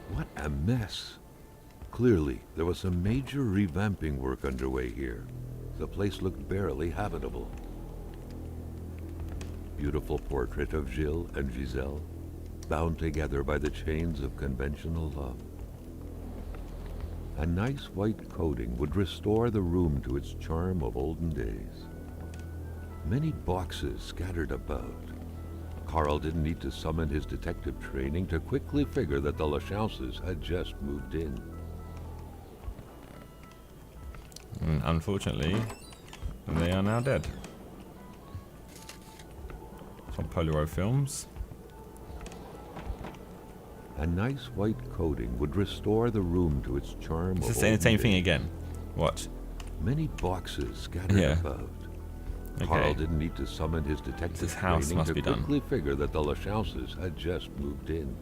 What a mess. Clearly, there was some major revamping work underway here. The place looked barely habitable. Beautiful portrait of Gilles and Giselle, bound together by the chains of conventional love. A nice white coating would restore the room to its charm of olden days. Many boxes scattered about. Carl didn't need to summon his detective training to quickly figure that the LACHANCE's had just moved in. Unfortunately, they are now dead. From Polaroid Films. A nice white coating would restore the room to its charm of It's saying olden the same thing days. again. Watch. Many boxes scattered Yeah. about. Okay. Carl didn't need to summon his detective This house training must to be done. quickly figure that the LACHANCE's had just moved in.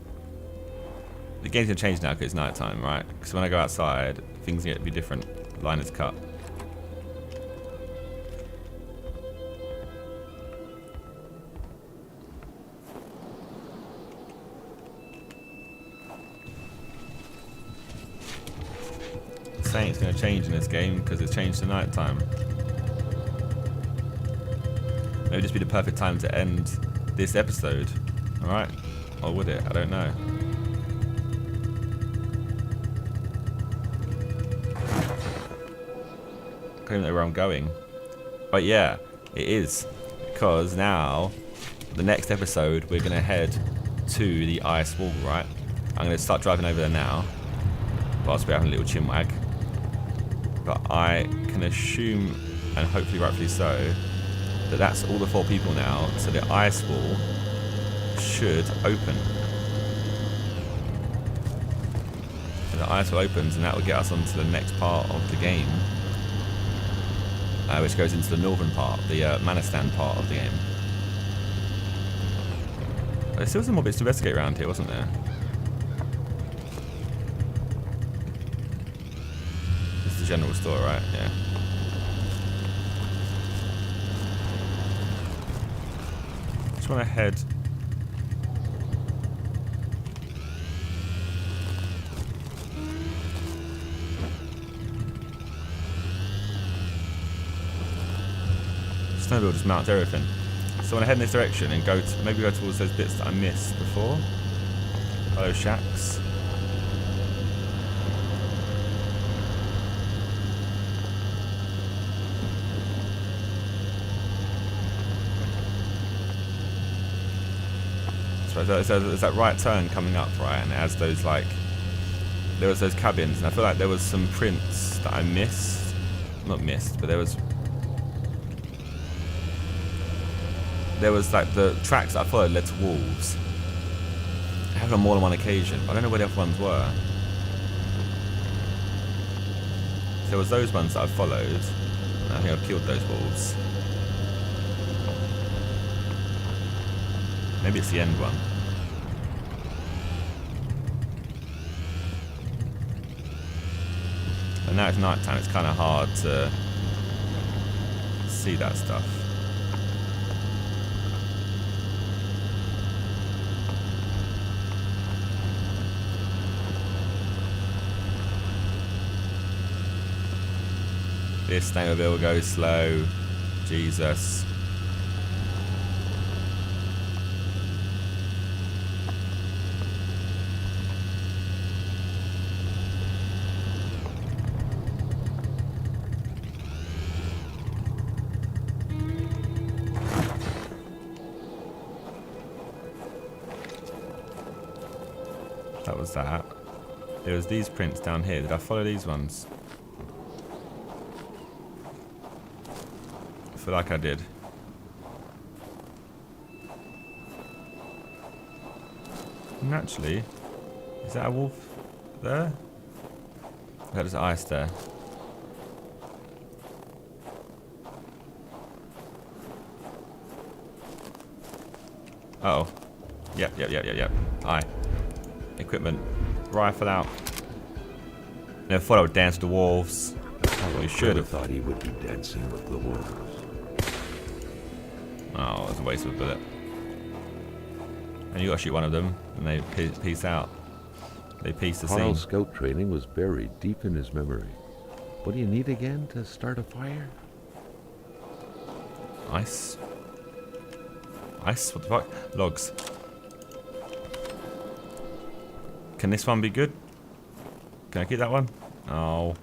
The game's gonna change now because it's night time, right? Because when I go outside, things get to be different. Line is cut. It's saying it's gonna change in this game because it's changed to night time. Maybe just be the perfect time to end this episode. Alright? Or would it? I don't know. I don't even know where I'm going. But yeah, it is. Because now, the next episode, we're going to head to the ice wall, right? I'm going to start driving over there now. Whilst we're having a little chinwag. But I can assume, and hopefully rightfully so, that that's all the 4 people now. So the ice wall should open. So the ice wall opens, and that will get us onto the next part of the game. Which goes into the northern part, the Manistan part of the game. There's still some more bits to investigate around here, wasn't there? This is the general store, right? Yeah. want to head. Snowball just mounts everything. So I want to head in this direction and go to, maybe go towards those bits that I missed before. Those shacks. So there's that right turn coming up, right, and it has those, like, there was those cabins, and I feel like there was some prints that I missed. Not missed, but there was like the tracks that I followed led to wolves. I have on more than one occasion, but I don't know where the other ones were. So there was those ones that I followed, and I think I've killed those wolves. Maybe it's the end one. And now it's night time, it's kind of hard to see that stuff. This snowmobile goes slow. Jesus. That was that. There was these prints down here. Did I follow these ones? I feel like I did. And actually, is that a wolf there? That is ice there. Uh oh. Yep. Aye. Equipment. Rifle out. Never thought I would dance with the wolves. Oh, we should have. Thought he would be dancing with the wolves. Oh, that's a waste of a bullet. And you gotta shoot one of them, and they peace out. They piece the scene. Carl's scout training was buried deep in his memory. What do you need again to start a fire? Ice. Ice? What the fuck? Logs. Can this one be good? Can I keep that one? Oh.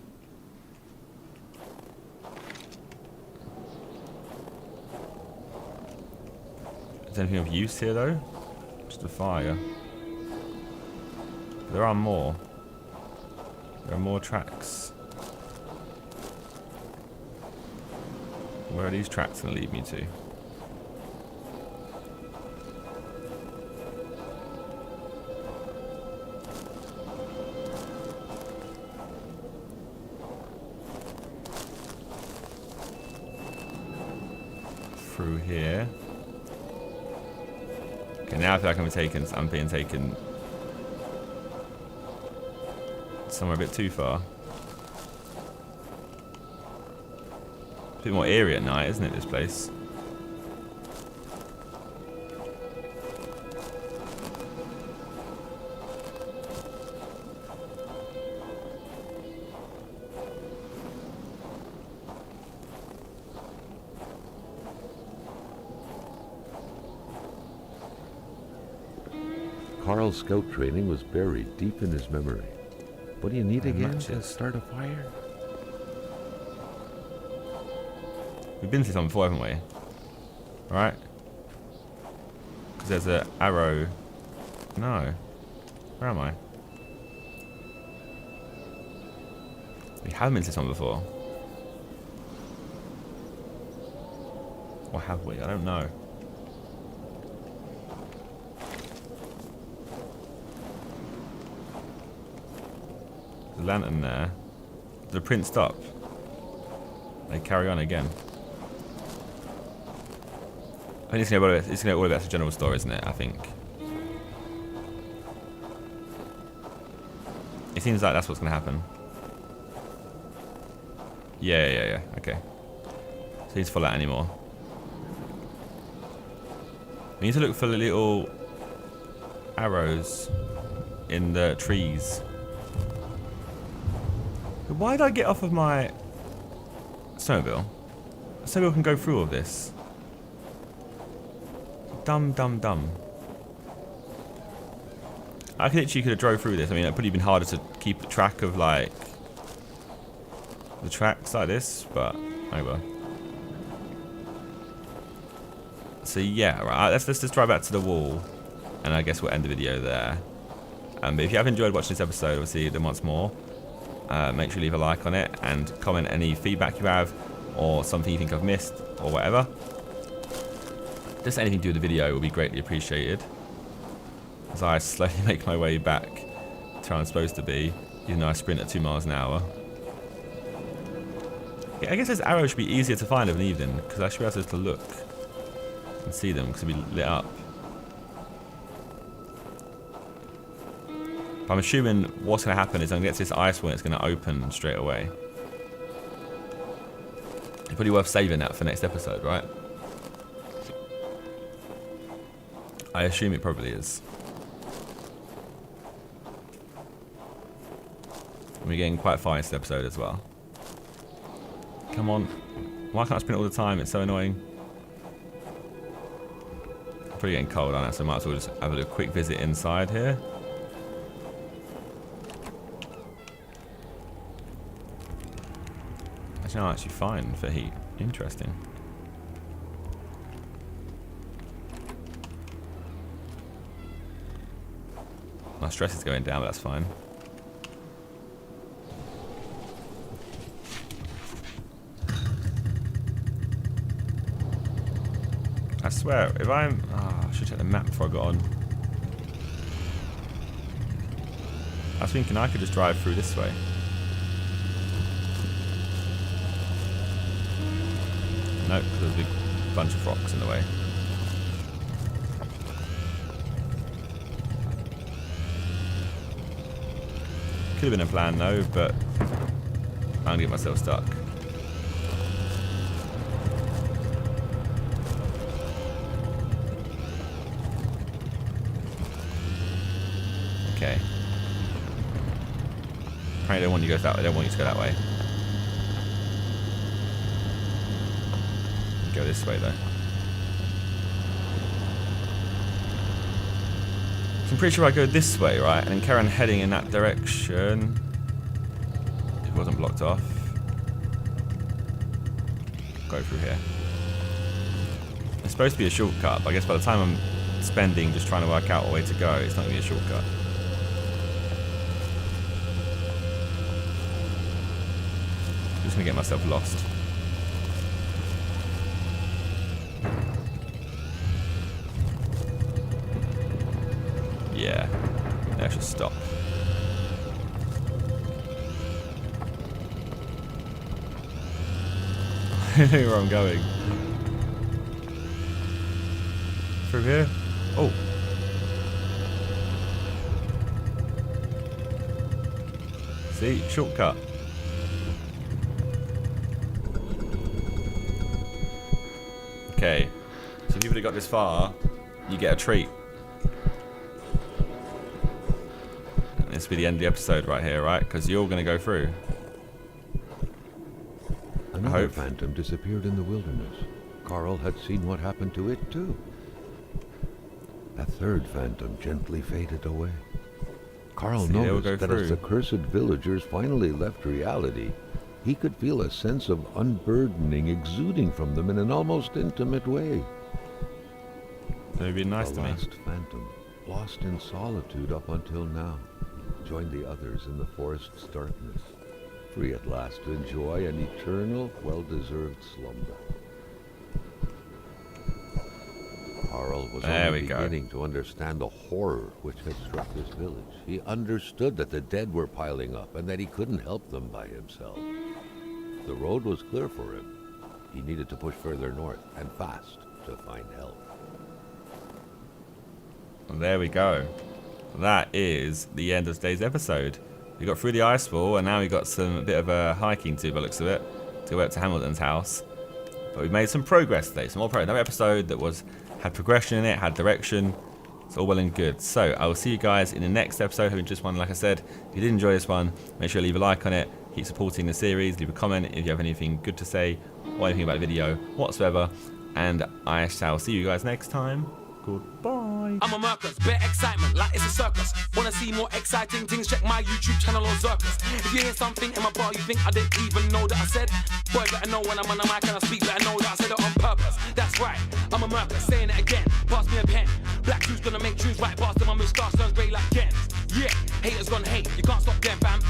Is there anything of use here though? Just a fire. There are more. There are more tracks. Where are these tracks going to lead me to? Through here. Okay, now I feel like I'm being taken somewhere a bit too far. A bit more eerie at night, isn't it, this place? Carl's scout training was buried deep in his memory. What do you need again to start a fire? We've been to this one before, haven't we? Right? Because there's an arrow. No. Where am I? We haven't been to this one before. Or have we? I don't know. The lantern there. Did the print stop? They carry on again. I think it's going to go all about the general store, isn't it? I think. It seems like that's what's going to happen. Yeah. Okay. So he's full out anymore. We need to look for the little arrows in the trees. Why did I get off of my snowmobile? The snowmobile can go through all this. Dumb. I could have drove through this. I mean, it'd probably been harder to keep track of like the tracks like this, but oh well. So yeah, right. Let's just drive back to the wall, and I guess we'll end the video there. But if you have enjoyed watching this episode, obviously, then once more, make sure you leave a like on it and comment any feedback you have or something you think I've missed or whatever. Just anything to do with the video will be greatly appreciated. As I slowly make my way back to where I'm supposed to be, even though I sprint at 2 miles an hour. Yeah, I guess those arrows should be easier to find of an evening, because I should be able to look and see them, because they'll be lit up. But I'm assuming what's going to happen is I'm going to get to this ice wall and it's going to open straight away. It's probably worth saving that for next episode, right? I assume it probably is. We're getting quite far into the episode as well. Come on. Why can't I sprint all the time? It's so annoying. I'm probably getting cold on it, so I might as well just have a quick visit inside here. Actually, I'm actually fine for heat. Interesting. My stress is going down, but that's fine. I swear, if I'm... Oh, I should check the map before I got on. I was thinking I could just drive through this way. Nope, because there's a big bunch of rocks in the way. Could have been a plan though, but I'm going to get myself stuck. Okay. Apparently they don't want you to go that way. They don't want you to go that way. Go this way though. So I'm pretty sure I go this way, right? And then carry on heading in that direction. If it wasn't blocked off. Go through here. It's supposed to be a shortcut, but I guess by the time I'm spending just trying to work out a way to go, it's not going to be a shortcut. I'm just going to get myself lost. Yeah, I should stop. I don't know where I'm going. Through here? Oh. See, shortcut. Okay, so if you've already got this far, you get a treat. This will be the end of the episode right here, right? Because you're all going to go through. Another phantom disappeared in the wilderness. Carl had seen what happened to it too. A third phantom gently faded away. Carl noticed that as the cursed villagers finally left reality, he could feel a sense of unburdening exuding from them in an almost intimate way. They've been nice to me. The last phantom, lost in solitude up until now, joined the others in the forest's darkness, free at last to enjoy an eternal, well-deserved slumber. Carl was only beginning to understand the horror which had struck this village. He understood that the dead were piling up and that he couldn't help them by himself. The road was clear for him. He needed to push further north, and fast, to find help. Well, there we go. That is the end of today's episode. We got through the ice wall, and now we got a bit of a hiking to, by the looks of it, to go up to Hamilton's house. But we've made some progress today, some more progress. Another episode that was had progression in it, had direction. It's all well and good. So I will see you guys in the next episode. Having just one, like I said, if you did enjoy this one, make sure you leave a like on it. Keep supporting the series. Leave a comment if you have anything good to say or anything about the video whatsoever. And I shall see you guys next time. Goodbye. I'm a Mercus, bare excitement, like it's a circus. Wanna see more exciting things? Check my YouTube channel or Zerkaa's. If you hear something in my bar you think I didn't even know that I said, boy, better know when I'm on the mic and I speak, better know that I said it on purpose. That's right, I'm a Mercus, saying it again. Pass me a pen. Black shoes gonna make tunes right past them. My moustache turns grey like Gens. Yeah, haters gonna hate, you can't stop them, fam.